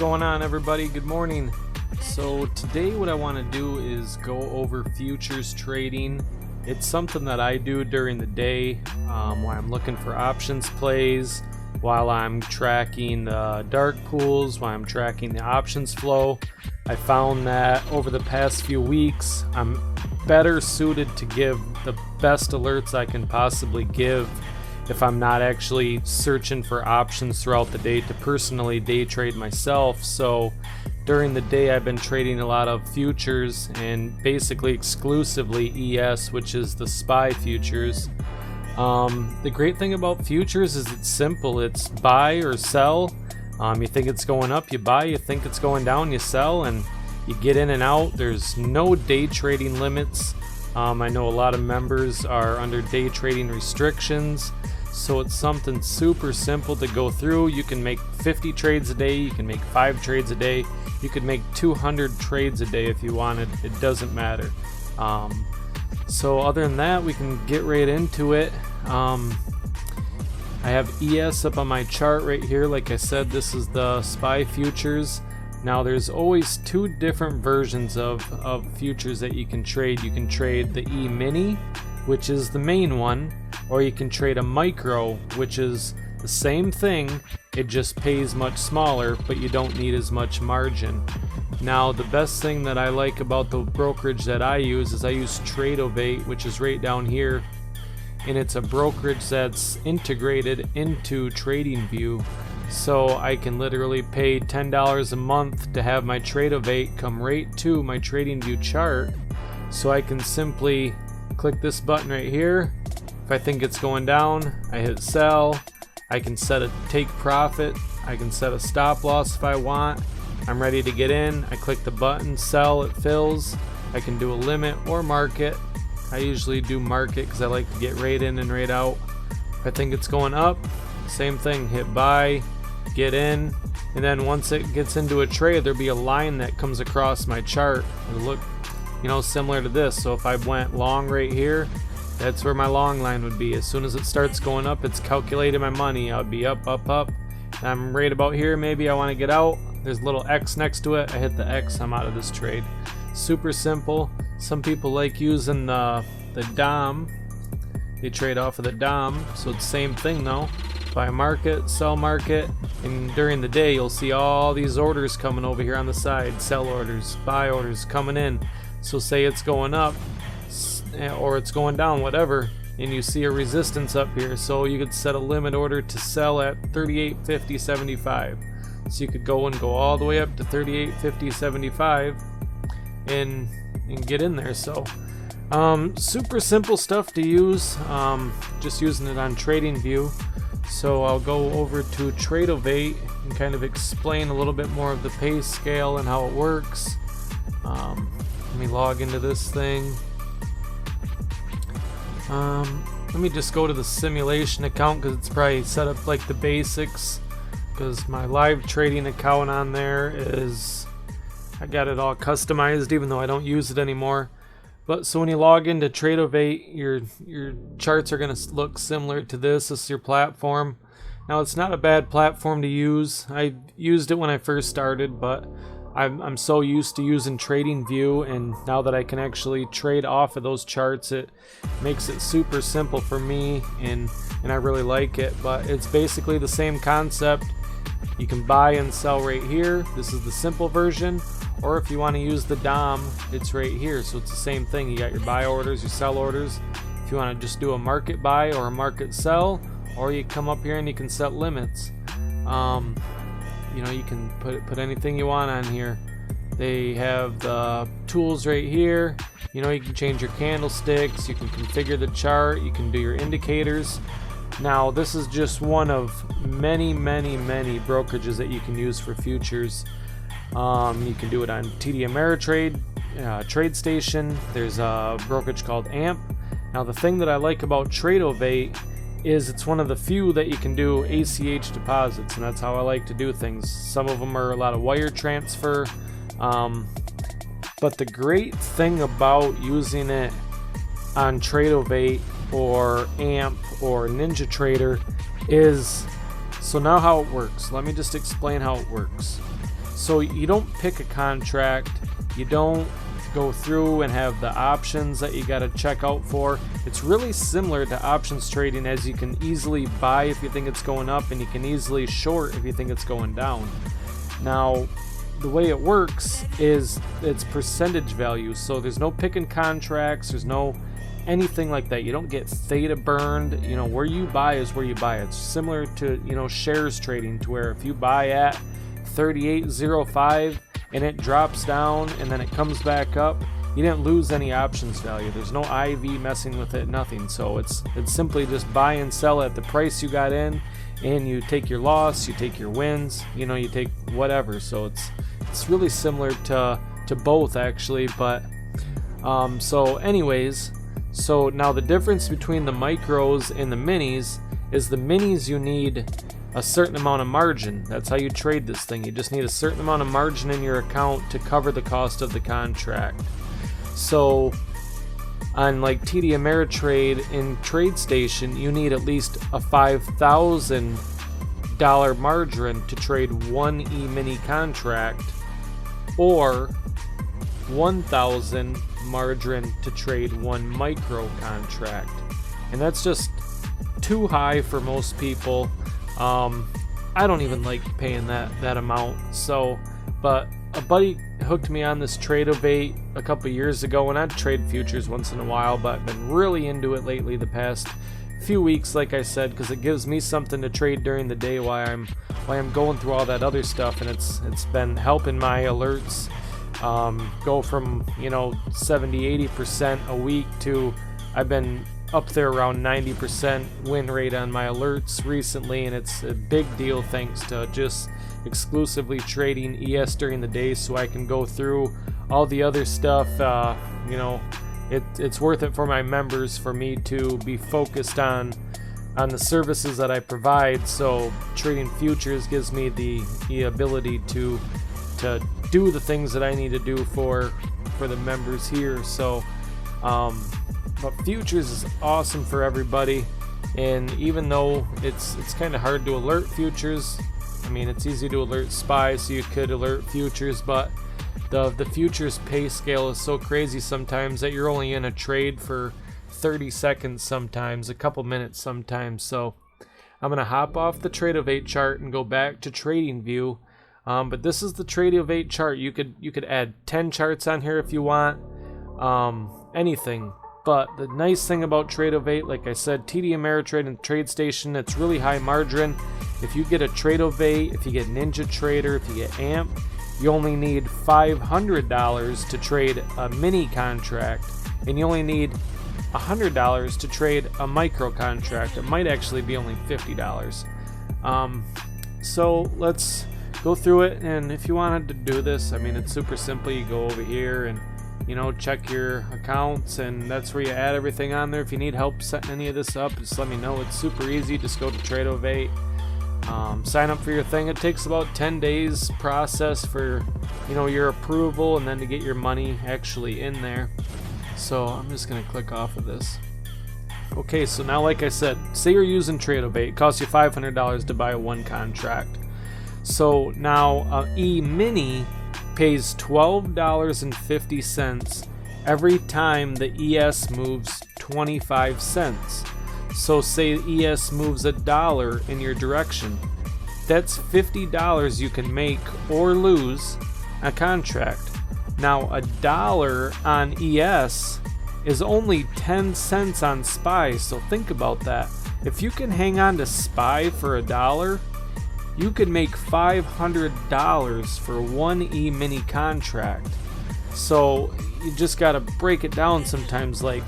going on, everybody? Good morning. So today what I want to do is go over futures trading. It's something that I do during the day while I'm looking for options plays, while I'm tracking the dark pools, while I'm tracking the options flow. I found that over the past few weeks I'm better suited to give the best alerts I can possibly give if I'm not actually searching for options throughout the day to personally day trade myself. So during the day I've been trading a lot of futures and basically exclusively ES, which is the SPY futures. The great thing about futures is it's simple. It's buy or sell. You think it's going up, you buy. You think it's going down, you sell, and you get in and out. There's no day trading limits. I know a lot of members are under day trading restrictions, so it's something super simple to go through. You can make 50 trades a day, you can make 5 trades a day, you could make 200 trades a day if you wanted. It doesn't matter. So other than that, we can get right into it. I have ES up on my chart right here. Like I said, this is the SPY futures. Now there's always 2 different versions of futures that you can trade. You can trade the E-mini, which is the main one, or you can trade a micro, which is the same thing, it just pays much smaller, but you don't need as much margin. Now the best thing that I like about the brokerage that I use is I use Tradeovate, which is right down here, and it's a brokerage that's integrated into TradingView. So I can literally pay $10 a month to have my Tradeovate come right to my TradingView chart, so I can simply click this button right here. If I think it's going down, I hit sell. I can set a take profit. I can set a stop loss if I want. I'm ready to get in. I click the button, sell, it fills. I can do a limit or market. I usually do market because I like to get right in and right out. If I think it's going up, same thing, hit buy, get in, and then once it gets into a trade, there'll be a line that comes across my chart. It'll look, similar to this. So if I went long right here, that's where my long line would be. As soon as it starts going up, it's calculating my money. I'll be up, up, up. And I'm right about here. Maybe I want to get out. There's a little X next to it. I hit the X. I'm out of this trade. Super simple. Some people like using the DOM. They trade off of the DOM. So it's the same thing though. Buy market, sell market, and during the day you'll see all these orders coming over here on the side. Sell orders, buy orders coming in. So say it's going up or it's going down, whatever, and you see a resistance up here, so you could set a limit order to sell at 38.50.75. so you could go all the way up to 38.50.75 and get in there. So super simple stuff to use, just using it on TradingView. So I'll go over to Tradeovate and kind of explain a little bit more of the pay scale and how it works. Let me log into this thing. Let me just go to the simulation account because it's probably set up like the basics, because my live trading account on there is, I got it all customized even though I don't use it anymore. But so when you log into Tradeovate, your charts are going to look similar to this. This is your platform. Now it's not a bad platform to use. I used it when I first started, but I'm so used to using TradingView, and now that I can actually trade off of those charts, it makes it super simple for me, and I really like it. But it's basically the same concept. You can buy and sell right here. This is the simple version. Or if you want to use the DOM, it's right here. So it's the same thing. You got your buy orders, your sell orders. If you want to just do a market buy or a market sell, or you come up here and you can set limits. You can put anything you want on here. They have the tools right here. You can change your candlesticks, you can configure the chart, you can do your indicators. Now this is just one of many brokerages that you can use for futures. You can do it on TD Ameritrade, TradeStation. There's a brokerage called AMP. Now the thing that I like about Tradeovate is it's one of the few that you can do ACH deposits, and that's how I like to do things. Some of them are a lot of wire transfer, but the great thing about using it on Tradeovate or AMP or NinjaTrader is, so now how it works. Let me just explain how it works. So you don't pick a contract, you don't go through and have the options that you got to check out for. It's really similar to options trading, as you can easily buy if you think it's going up, and you can easily short if you think it's going down. Now, the way it works is it's percentage value, so there's no picking contracts, there's no anything like that. You don't get theta burned. You know, where you buy is where you buy. It's similar to, you know, shares trading, to where if you buy at 38.05 and it drops down and then it comes back up, you didn't lose any options value. There's no IV messing with it, nothing. So it's simply just buy and sell at the price you got in, and you take your loss, you take your wins, you know, you take whatever. So it's really similar to both, actually. But so anyways, so now the difference between the micros and the minis is the minis, you need a certain amount of margin. That's how you trade this thing. You just need a certain amount of margin in your account to cover the cost of the contract. So on like TD Ameritrade in TradeStation, you need at least a $5,000 margin to trade one E-mini contract, or 1,000 margin to trade one micro contract. And that's just too high for most people. I don't even like paying that amount. So, but a buddy hooked me on this Tradeovate a couple years ago, and I'd trade futures once in a while, but I've been really into it lately the past few weeks, like I said, because it gives me something to trade during the day while I'm going through all that other stuff, and it's been helping my alerts go from, you know, 70-80% a week to I've been up there around 90% win rate on my alerts recently, and it's a big deal thanks to just exclusively trading ES during the day, so I can go through all the other stuff. You know, it's worth it for my members for me to be focused on the services that I provide. So trading futures gives me the ability to do the things that I need to do for the members here. So but futures is awesome for everybody, and even though it's kind of hard to alert futures, I mean, it's easy to alert SPY, so you could alert futures, but the futures pay scale is so crazy sometimes that you're only in a trade for 30 seconds sometimes, a couple minutes sometimes. So I'm going to hop off the Tradeovate chart and go back to TradingView. But this is the Tradeovate chart. You could add 10 charts on here if you want, anything. But the nice thing about Tradeovate, like I said, TD Ameritrade and TradeStation, it's really high margin. If you get a Tradeovate, if you get NinjaTrader, if you get AMP, you only need $500 to trade a mini contract, and you only need $100 to trade a micro contract. It might actually be only $50. So let's go through it, and if you wanted to do this, I mean, it's super simple. You go over here and, you know, check your accounts, and that's where you add everything on there. If you need help setting any of this up, just let me know. It's super easy. Just go to Tradeovate, sign up for your thing. It takes about 10 days process for, you know, your approval, and then to get your money actually in there. So I'm just gonna click off of this. Okay, so now, like I said, say you're using Tradeovate. It costs you $500 to buy one contract. So now E-mini pays $12.50 every time the ES moves 25 cents. So say ES moves $1 in your direction. That's $50 you can make or lose a contract. Now $1 on ES is only 10 cents on SPY, so think about that. If you can hang on to SPY for $1, you could make $500 for one E-mini contract. So you just gotta break it down sometimes, like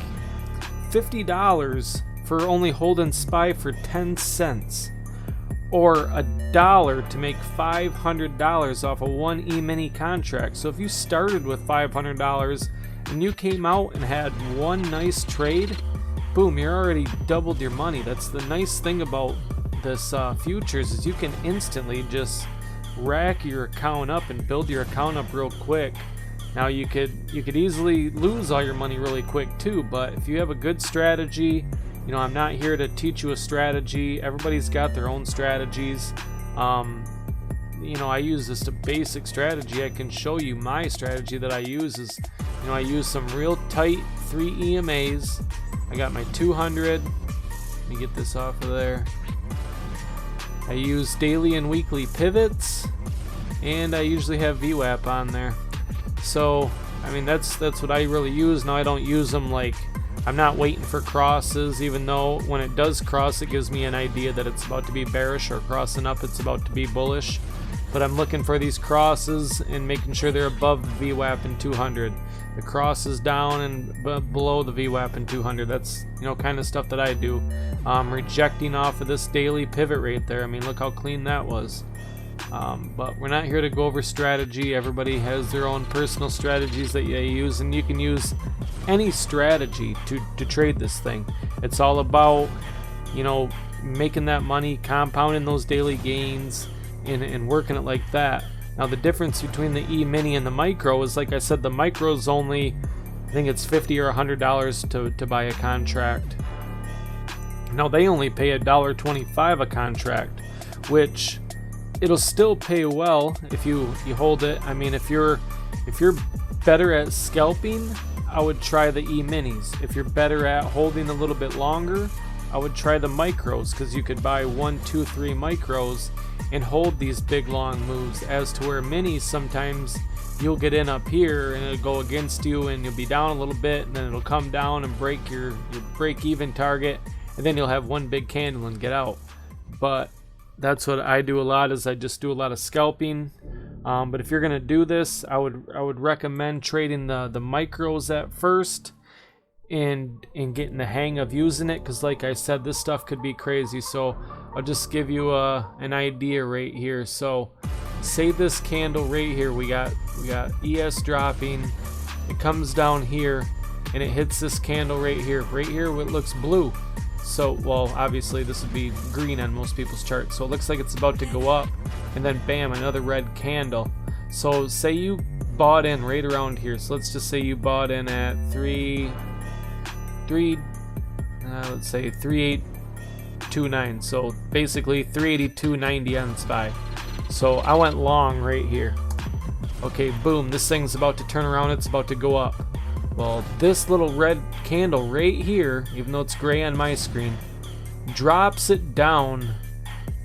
$50 for only holding SPY for 10 cents, or $1 to make $500 off of one E-mini contract. So if you started with $500 and you came out and had one nice trade, boom, you're already doubled your money. That's the nice thing about this futures, is you can instantly just rack your account up and build your account up real quick. Now you could easily lose all your money really quick too, but if you have a good strategy, you know, I'm not here to teach you a strategy. Everybody's got their own strategies. I use just a basic strategy. I can show you my strategy that I use is, I use some real tight 3 EMAs. I got my 200. Let me get this off of there. I use daily and weekly pivots, and I usually have VWAP on there. So, I mean, that's what I really use. Now, I don't use them like, I'm not waiting for crosses, even though when it does cross, it gives me an idea that it's about to be bearish, or crossing up, it's about to be bullish. But I'm looking for these crosses and making sure they're above the VWAP and 200. The crosses down and below the VWAP and 200. That's, kind of stuff that I do. Rejecting off of this daily pivot right there. I mean, look how clean that was. But we're not here to go over strategy. Everybody has their own personal strategies that they use, and you can use any strategy to trade this thing. It's all about, making that money, compounding those daily gains, and working it like that. Now, the difference between the E-mini and the micro is, like I said, the micro is only, I think it's $50 or $100 to buy a contract. Now, they only pay $1.25 a contract, which it'll still pay well if you hold it. I mean, if you're better at scalping, I would try the E-minis. If you're better at holding a little bit longer, I would try the micros, because you could buy 1, 2, 3 micros and hold these big long moves. As to where minis, sometimes you'll get in up here and it'll go against you, and you'll be down a little bit, and then it'll come down and break your break even target, and then you'll have one big candle and get out. But that's what I do a lot, is I just do a lot of scalping. But if you're gonna do this, I would recommend trading the micros at first, and getting the hang of using it, because like I said, this stuff could be crazy. So I'll just give you an idea right here. So say this candle right here, we got ES dropping, it comes down here and it hits this candle right here where it looks blue. So, well, obviously this would be green on most people's charts, so it looks like it's about to go up, and then bam, another red candle. So say you bought in right around here. So let's just say you bought in at let's say 3829. So basically 382.90 on SPY. So I went long right here. Okay, boom, this thing's about to turn around, it's about to go up. Well, this little red candle right here, even though it's gray on my screen, drops it down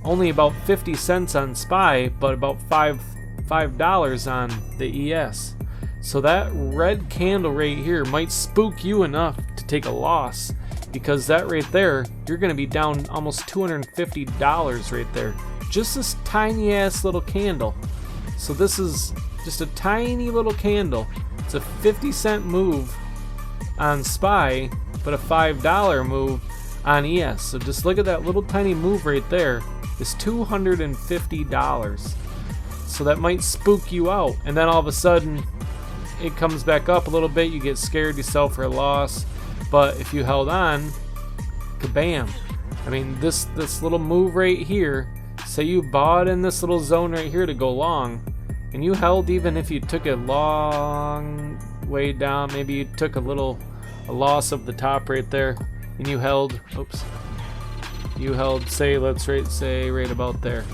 only about 50 cents on SPY, but about $5 on the ES. So that red candle right here might spook you enough to take a loss, because that right there, you're going to be down almost $250 right there. Just this tiny ass little candle. So this is just a tiny little candle. It's a 50-cent move on SPY, but a $5 move on ES. So just look at that little tiny move right there. It's $250. So that might spook you out, and then all of a sudden it comes back up a little bit, you get scared, you sell for a loss. But if you held on, kabam. I mean, this little move right here, say you bought in this little zone right here to go long, and you held, even if you took a long way down, maybe you took a loss of the top right there, and you held, say, let's say right about there.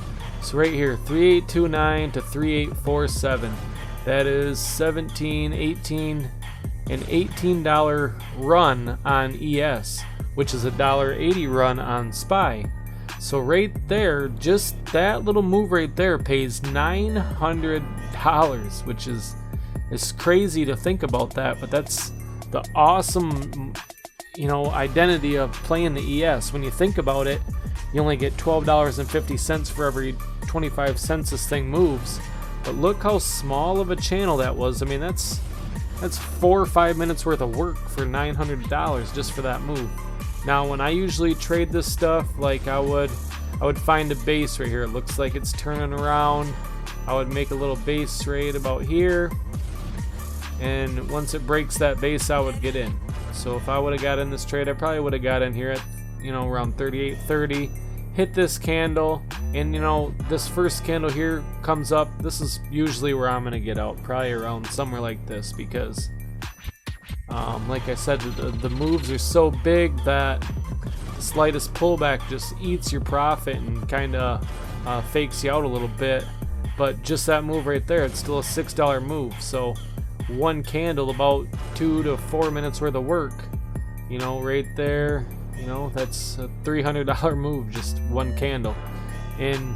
So right here, 3829 to 3847. That is 17, 18, an $18 run on ES, which is a $1.80 run on SPY. So right there, just that little move right there pays $900, which is crazy to think about that, but that's the awesome, identity of playing the ES. When you think about it, you only get $12.50 for every 25 cents this thing moves. But look how small of a channel that was. I mean, that's 4 or 5 minutes worth of work for $900 just for that move. Now, when I usually trade this stuff, like I would find a base right here. It looks like it's turning around. I would make a little base trade about here, and once it breaks that base, I would get in. So if I would have got in this trade, I probably would have got in here at around 38.30. Hit this candle, and this first candle here comes up. This is usually where I'm gonna get out, probably around somewhere like this, because like I said, the moves are so big that the slightest pullback just eats your profit and kind of fakes you out a little bit. but just that move right there, it's still a $6 move. So one candle, about 2 to 4 minutes worth of work, you know, right there. You know, that's a $300 move, just one candle. And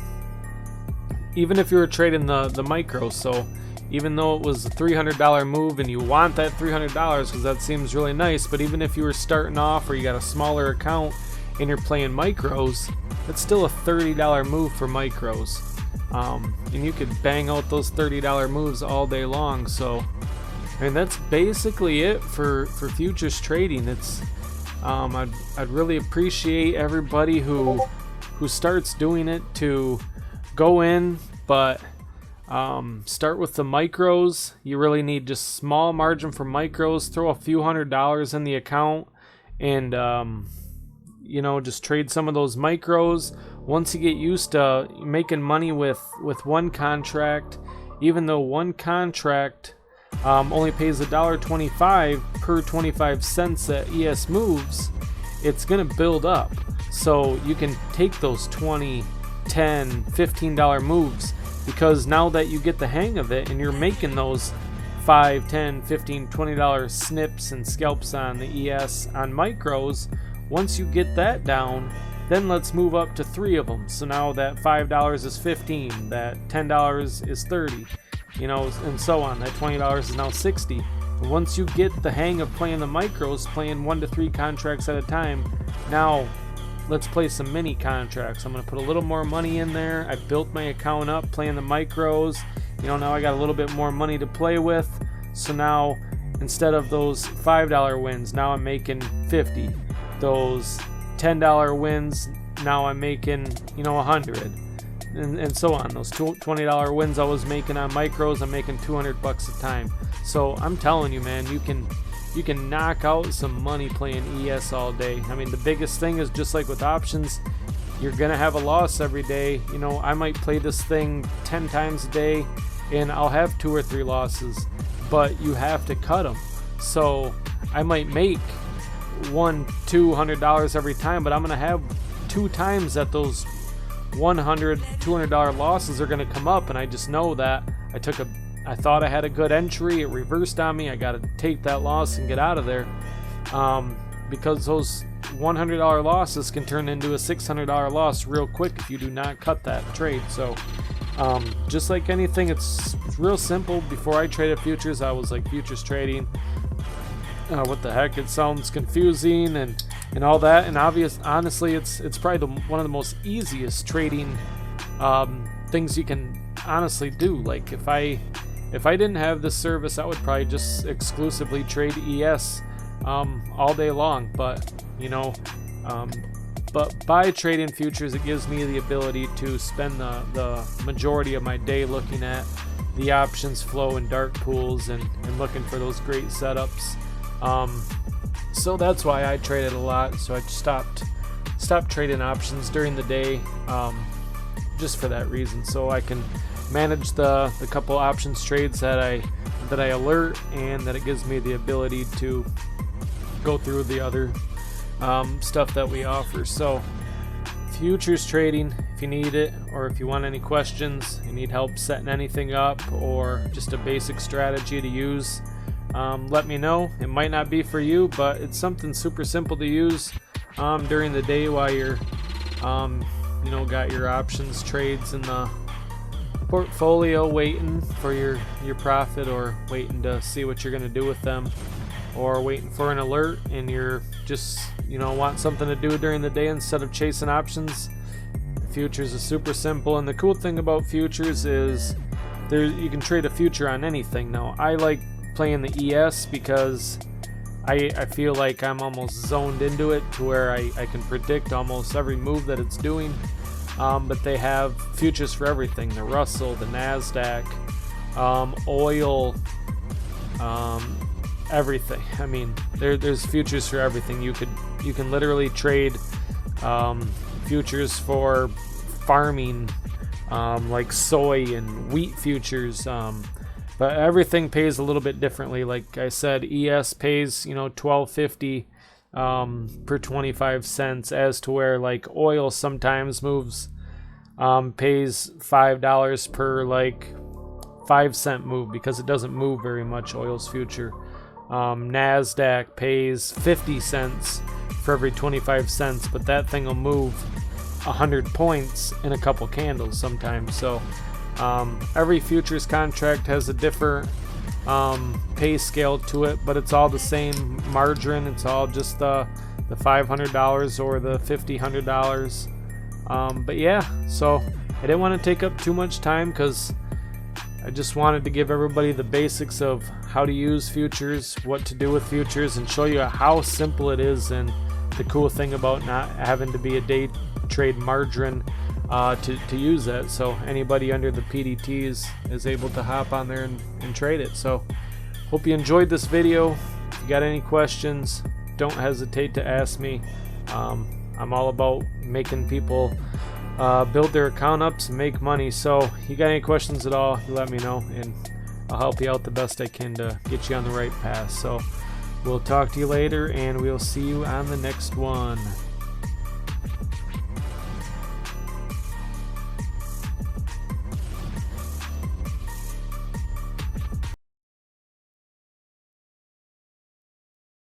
even if you were trading the micros, so even though it was a $300 move and you want that $300 because that seems really nice, but even if you were starting off or you got a smaller account and you're playing micros, that's still a $30 move for micros. And you could bang out those $30 moves all day long. So, I mean, that's basically it for futures trading. It's I'd really appreciate everybody who starts doing it to go in, but start with the micros. You really need just small margin for micros. Throw a few $100s in the account, and you know, just trade some of those micros. Once you get used to making money with one contract, even though one contract only pays $1.25 per 25 cents that ES moves, it's gonna build up. So you can take those $20, $10, $15 moves, because now that you get the hang of it and you're making those $5, $10, $15, $20 snips and scalps on the ES on micros, once you get that down, then let's move up to 3 of them. So now that $5 is 15, that $10 is 30, you know, and so on. That $20 is now 60. And once you get the hang of playing the micros, playing 1 to 3 contracts at a time, now let's play some mini contracts. I'm going to put a little more money in there. I built my account up playing the micros. You know, now I got a little bit more money to play with. So now, instead of those $5 wins, now I'm making 50. Those $10 wins, now I'm making, you know, 100. And so on. Those $20 wins I was making on micros, I'm making $200 a time. So I'm telling you, man, you can knock out some money playing ES all day. I mean, the biggest thing is, just like with options, you're gonna have a loss every day. You know, I might play this thing 10 times a day and I'll have 2 or 3 losses, but you have to cut them. So I might make $200 every time, but I'm gonna have 2 times that those $100, $200 losses are gonna come up, and I just know that I thought I had a good entry, it reversed on me, I gotta take that loss and get out of there, because those $100 losses can turn into a $600 loss real quick if you do not cut that trade. So just like anything, it's real simple. Before I traded futures, I was like, futures trading, what the heck, it sounds confusing and all that. And honestly, it's probably one of the most easiest trading things you can honestly do. Like, if I didn't have this service, I would probably just exclusively trade ES all day long. But you know, but by trading futures, it gives me the ability to spend the majority of my day looking at the options flow and dark pools and looking for those great setups. So that's why I traded a lot. So I stopped trading options during the day, just for that reason, so I can manage the couple options trades that I alert, and that it gives me the ability to go through the other stuff that we offer. So futures trading, if you need it, or if you want any questions, you need help setting anything up, or just a basic strategy to use, let me know. It might not be for you, but it's something super simple to use during the day while you're you know, got your options trades in the portfolio, waiting for your profit, or waiting to see what you're going to do with them, or waiting for an alert, and you're just, you know, want something to do during the day instead of chasing options. Futures is super simple, and the cool thing about futures is you can trade a future on anything. Now, I like playing the ES because I feel like I'm almost zoned into it, to where I can predict almost every move that it's doing. But they have futures for everything: the Russell, the NASDAQ, oil, everything. I mean, there's futures for everything. You can literally trade futures for farming, like soy and wheat futures. But everything pays a little bit differently. Like I said, ES pays, you know, $12.50 per 25 cents, as to where like oil sometimes moves pays $5 per like 5-cent move because it doesn't move very much, oil's future. NASDAQ pays 50 cents for every 25 cents, but that thing will move 100 points in a couple candles sometimes. So every futures contract has a different pay scale to it, but it's all the same margin. It's all just the $500 or the $100. But yeah, so I didn't want to take up too much time because I just wanted to give everybody the basics of how to use futures, what to do with futures, and show you how simple it is, and the cool thing about not having to be a day trade margin to use that. So anybody under the PDTs is able to hop on there and trade it. So hope you enjoyed this video. If you got any questions, don't hesitate to ask me. I'm all about making people build their account ups and make money. So you got any questions at all, you let me know, and I'll help you out the best I can to get you on the right path. So we'll talk to you later, and we'll see you on the next one.